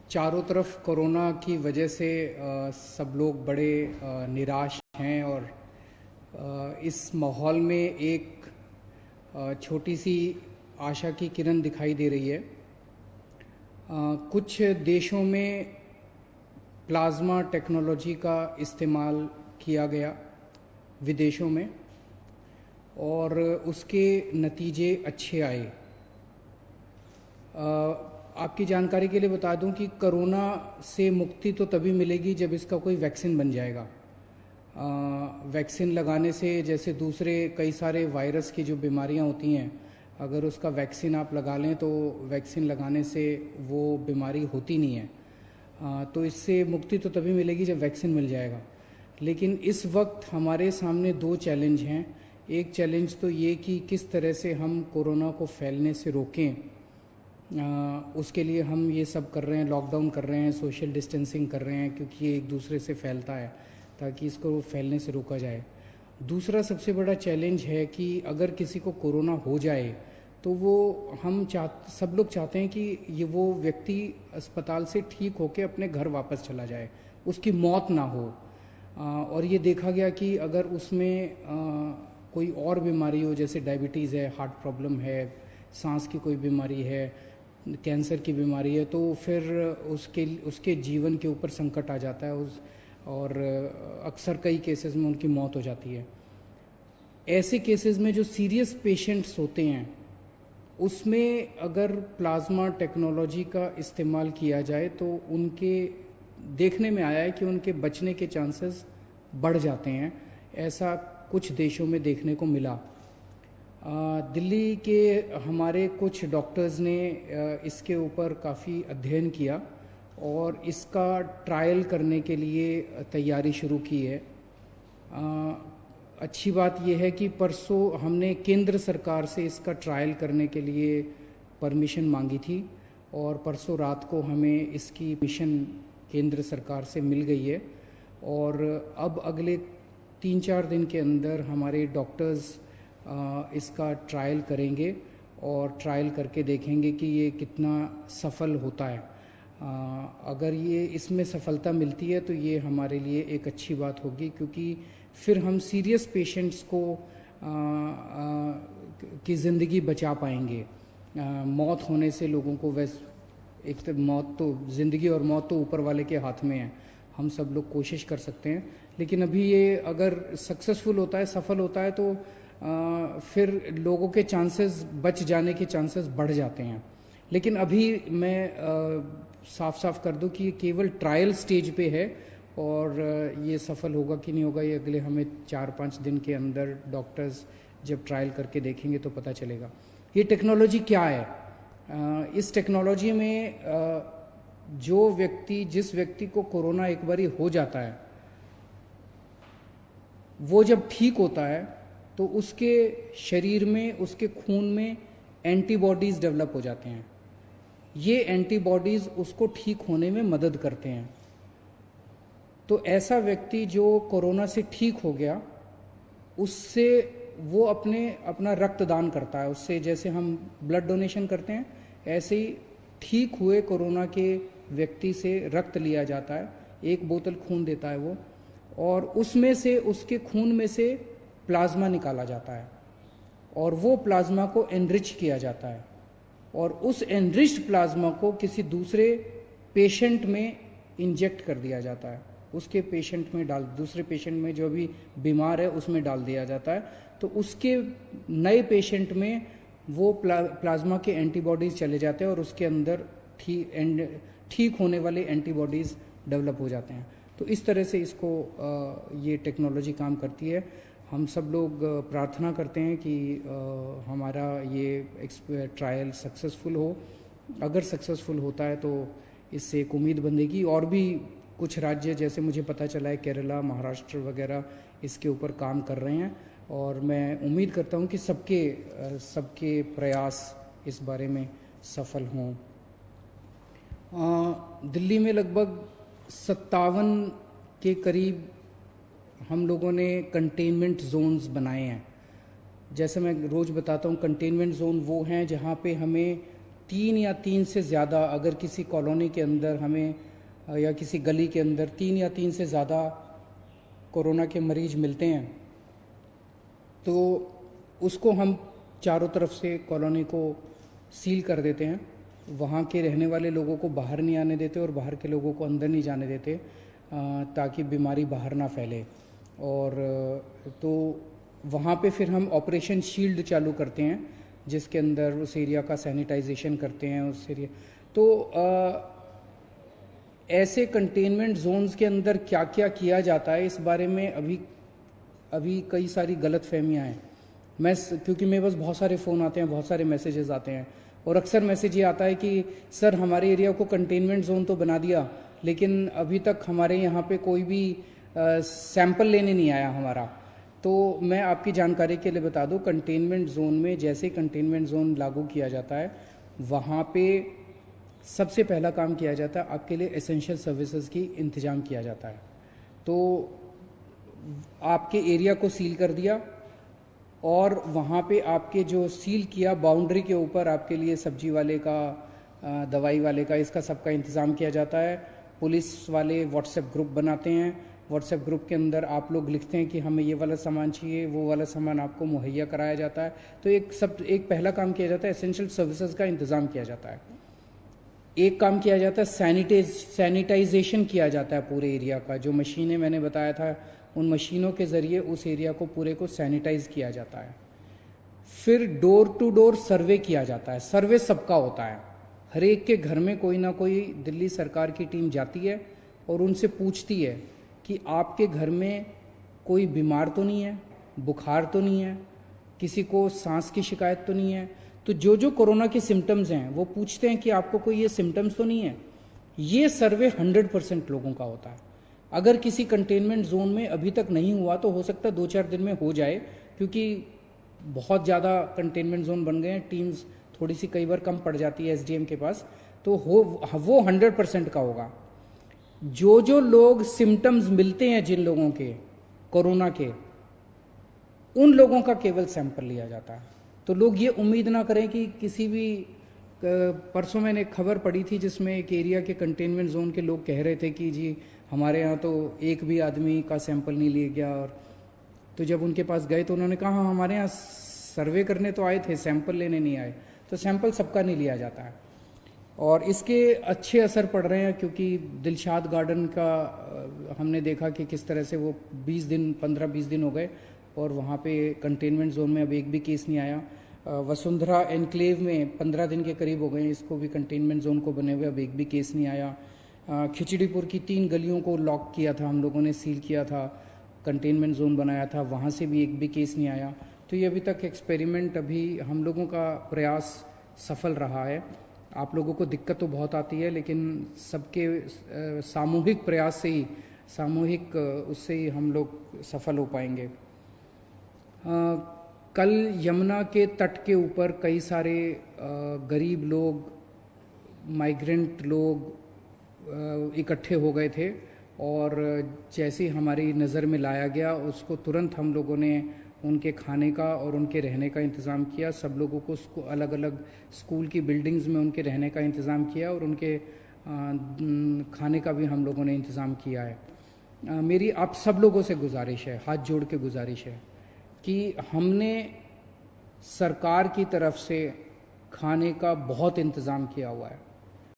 चारों तरफ कोरोना की वजह से सब लोग बड़े निराश हैं और इस माहौल में एक छोटी सी आशा की किरण दिखाई दे रही है। कुछ देशों में प्लाज्मा टेक्नोलॉजी का इस्तेमाल किया गया विदेशों में और उसके नतीजे अच्छे आए। आपकी जानकारी के लिए बता दूं कि कोरोना से मुक्ति तो तभी मिलेगी जब इसका कोई वैक्सीन बन जाएगा। वैक्सीन लगाने से जैसे दूसरे कई सारे वायरस की जो बीमारियां होती हैं, अगर उसका वैक्सीन आप लगा लें तो वैक्सीन लगाने से वो बीमारी होती नहीं है। तो इससे मुक्ति तो तभी मिलेगी जब वैक्सीन मिल जाएगा। लेकिन इस वक्त हमारे सामने दो चैलेंज हैं। एक चैलेंज तो ये कि किस तरह से हम कोरोना को फैलने से रोकें। उसके लिए हम ये सब कर रहे हैं, लॉकडाउन कर रहे हैं, सोशल डिस्टेंसिंग कर रहे हैं, क्योंकि ये एक दूसरे से फैलता है, ताकि इसको फैलने से रोका जाए। दूसरा सबसे बड़ा चैलेंज है कि अगर किसी को कोरोना हो जाए तो वो सब लोग चाहते हैं कि ये वो व्यक्ति अस्पताल से ठीक होकर अपने घर वापस चला जाए, उसकी मौत ना हो। और ये देखा गया कि अगर उसमें कोई और बीमारी हो, जैसे डायबिटीज़ है, हार्ट प्रॉब्लम है, सांस की कोई बीमारी है, कैंसर की बीमारी है, तो फिर उसके जीवन के ऊपर संकट आ जाता है और अक्सर कई केसेस में उनकी मौत हो जाती है। ऐसे केसेस में जो सीरियस पेशेंट्स होते हैं उसमें अगर प्लाज्मा टेक्नोलॉजी का इस्तेमाल किया जाए तो उनके देखने में आया है कि उनके बचने के चांसेस बढ़ जाते हैं। ऐसा कुछ देशों में देखने को मिला। दिल्ली के हमारे कुछ डॉक्टर्स ने इसके ऊपर काफ़ी अध्ययन किया और इसका ट्रायल करने के लिए तैयारी शुरू की है। अच्छी बात यह है कि परसों हमने केंद्र सरकार से इसका ट्रायल करने के लिए परमिशन मांगी थी और परसों रात को हमें इसकी मिशन केंद्र सरकार से मिल गई है। और अब अगले 3-4 दिन के अंदर हमारे डॉक्टर्स इसका ट्रायल करेंगे और ट्रायल करके देखेंगे कि ये कितना सफल होता है। अगर ये इसमें सफलता मिलती है तो ये हमारे लिए एक अच्छी बात होगी, क्योंकि फिर हम सीरियस पेशेंट्स को की ज़िंदगी बचा पाएंगे। मौत होने से लोगों को एक तो मौत तो ज़िंदगी और मौत तो ऊपर वाले के हाथ में है। हम सब लोग कोशिश कर सकते हैं, लेकिन अभी ये अगर सक्सेसफुल होता है, सफल होता है, तो फिर लोगों के चांसेस बच जाने के चांसेस बढ़ जाते हैं। लेकिन अभी मैं साफ साफ कर दूं कि ये केवल ट्रायल स्टेज पे है और ये सफल होगा कि नहीं होगा ये अगले हमें 4-5 दिन के अंदर डॉक्टर्स जब ट्रायल करके देखेंगे तो पता चलेगा। ये टेक्नोलॉजी क्या है? इस टेक्नोलॉजी में जिस व्यक्ति को कोरोना एक बारी हो जाता है, वो जब ठीक होता है तो उसके शरीर में, उसके खून में एंटीबॉडीज़ डेवलप हो जाते हैं। ये एंटीबॉडीज़ उसको ठीक होने में मदद करते हैं। तो ऐसा व्यक्ति जो कोरोना से ठीक हो गया, उससे वो अपना रक्तदान करता है। उससे जैसे हम ब्लड डोनेशन करते हैं, ऐसे ही ठीक हुए कोरोना के व्यक्ति से रक्त लिया जाता है। 1 बोतल खून देता है वो, और उसमें से, उसके खून में से प्लाज्मा निकाला जाता है और वो प्लाज्मा को एनरिच किया जाता है और उस एनरिच्ड प्लाज्मा को किसी दूसरे पेशेंट में इंजेक्ट कर दिया जाता है। उसके पेशेंट में दूसरे पेशेंट में जो भी बीमार है उसमें डाल दिया जाता है। तो उसके नए पेशेंट में वो प्लाज्मा के एंटीबॉडीज़ चले जाते हैं और उसके अंदर ठीक होने वाले एंटीबॉडीज़ डेवलप हो जाते हैं। तो इस तरह से ये टेक्नोलॉजी काम करती है। हम सब लोग प्रार्थना करते हैं कि हमारा ये ट्रायल सक्सेसफुल हो। अगर सक्सेसफुल होता है तो इससे एक उम्मीद बंधेगी। और भी कुछ राज्य, जैसे मुझे पता चला है केरला, महाराष्ट्र वगैरह इसके ऊपर काम कर रहे हैं और मैं उम्मीद करता हूं कि सबके प्रयास इस बारे में सफल हों। दिल्ली में लगभग 57 के करीब हम लोगों ने कंटेनमेंट जोन्स बनाए हैं। जैसे मैं रोज़ बताता हूँ, कंटेनमेंट जोन वो हैं जहाँ पे हमें 3 या 3 से ज़्यादा, अगर किसी कॉलोनी के अंदर हमें या किसी गली के अंदर 3 या 3 से ज़्यादा कोरोना के मरीज मिलते हैं तो उसको हम चारों तरफ से कॉलोनी को सील कर देते हैं। वहाँ के रहने वाले लोगों को बाहर नहीं आने देते और बाहर के लोगों को अंदर नहीं जाने देते, ताकि बीमारी बाहर ना फैले। और तो वहाँ पे फिर हम ऑपरेशन शील्ड चालू करते हैं, जिसके अंदर उस एरिया का सैनिटाइजेशन करते हैं उस एरिया। तो ऐसे कंटेनमेंट जोन्स के अंदर क्या क्या किया जाता है, इस बारे में अभी कई सारी गलतफहमियां हैं। क्योंकि मेरे पास बहुत सारे फ़ोन आते हैं, बहुत सारे मैसेजेस आते हैं, और अक्सर मैसेज ये आता है कि सर हमारे एरिया को कंटेनमेंट जोन तो बना दिया, लेकिन अभी तक हमारे यहाँ पे कोई भी सैंपल लेने नहीं आया हमारा। तो मैं आपकी जानकारी के लिए बता दूं, कंटेनमेंट जोन में जैसे कंटेनमेंट जोन लागू किया जाता है, वहाँ पे सबसे पहला काम किया जाता है, आपके लिए एसेंशियल सर्विसेज की इंतज़ाम किया जाता है। तो आपके एरिया को सील कर दिया, और वहाँ पे आपके जो सील किया बाउंड्री के ऊपर आपके लिए सब्जी वाले का, दवाई वाले का, इसका सबका इंतज़ाम किया जाता है। पुलिस वाले व्हाट्सएप ग्रुप बनाते हैं, व्हाट्सएप ग्रुप के अंदर आप लोग लिखते हैं कि हमें ये वाला सामान चाहिए, वो वाला सामान आपको मुहैया कराया जाता है। तो एक पहला काम किया जाता है, एसेंशियल सर्विसेज का इंतज़ाम किया जाता है। एक काम किया जाता है, सैनिटाइजेशन किया जाता है पूरे एरिया का। जो मशीनें मैंने बताया था, उन मशीनों के ज़रिए उस एरिया को पूरे को सैनिटाइज किया जाता है। फिर डोर टू डोर सर्वे किया जाता है। सर्वे सबका होता है, हर एक के घर में कोई ना कोई दिल्ली सरकार की टीम जाती है और उनसे पूछती है कि आपके घर में कोई बीमार तो नहीं है, बुखार तो नहीं है, किसी को सांस की शिकायत तो नहीं है। तो जो कोरोना के सिम्टम्स हैं वो पूछते हैं कि आपको कोई ये सिम्टम्स तो नहीं है। ये सर्वे 100% लोगों का होता है। अगर किसी कंटेनमेंट जोन में अभी तक नहीं हुआ तो हो सकता है 2-4 दिन में हो जाए, क्योंकि बहुत ज़्यादा कंटेनमेंट जोन बन गए हैं, टीम्स थोड़ी सी कई बार कम पड़ जाती है एसडीएम के पास, तो वो 100% का होगा। जो लोग सिम्टम्स मिलते हैं जिन लोगों के कोरोना के, उन लोगों का केवल सैंपल लिया जाता है। तो लोग ये उम्मीद ना करें कि किसी भी, परसों मैंने एक खबर पढ़ी थी जिसमें एक एरिया के कंटेनमेंट जोन के लोग कह रहे थे कि जी हमारे यहाँ तो एक भी आदमी का सैंपल नहीं लिया गया। और तो जब उनके पास गए तो उन्होंने कहा हमारे यहाँ सर्वे करने तो आए थे, सैंपल लेने नहीं आए। तो सैंपल सबका नहीं लिया जाता है, और इसके अच्छे असर पड़ रहे हैं, क्योंकि दिलशाद गार्डन का हमने देखा कि किस तरह से वो 15-20 दिन हो गए और वहाँ पे कंटेनमेंट जोन में अब एक भी केस नहीं आया। वसुंधरा एनक्लेव में 15 दिन के करीब हो गए इसको भी कंटेनमेंट जोन को बने हुए, अब एक भी केस नहीं आया। खिचड़ीपुर की 3 गलियों को लॉक किया था हम लोगों ने, सील किया था, कंटेनमेंट जोन बनाया था, वहाँ से भी एक भी केस नहीं आया। तो ये अभी तक एक्सपेरिमेंट, अभी हम लोगों का प्रयास सफल रहा है। आप लोगों को दिक्कत तो बहुत आती है, लेकिन सबके सामूहिक प्रयास से ही, सामूहिक उससे ही हम लोग सफल हो पाएंगे। कल यमुना के तट के ऊपर कई सारे गरीब लोग, माइग्रेंट लोग इकट्ठे हो गए थे, और जैसे ही हमारी नज़र में लाया गया उसको तुरंत हम लोगों ने उनके खाने का और उनके रहने का इंतज़ाम किया। सब लोगों को अलग अलग स्कूल की बिल्डिंग्स में उनके रहने का इंतज़ाम किया, और उनके खाने का भी हम लोगों ने इंतज़ाम किया है। मेरी आप सब लोगों से गुजारिश है, हाथ जोड़ के गुजारिश है, कि हमने सरकार की तरफ से खाने का बहुत इंतज़ाम किया हुआ है।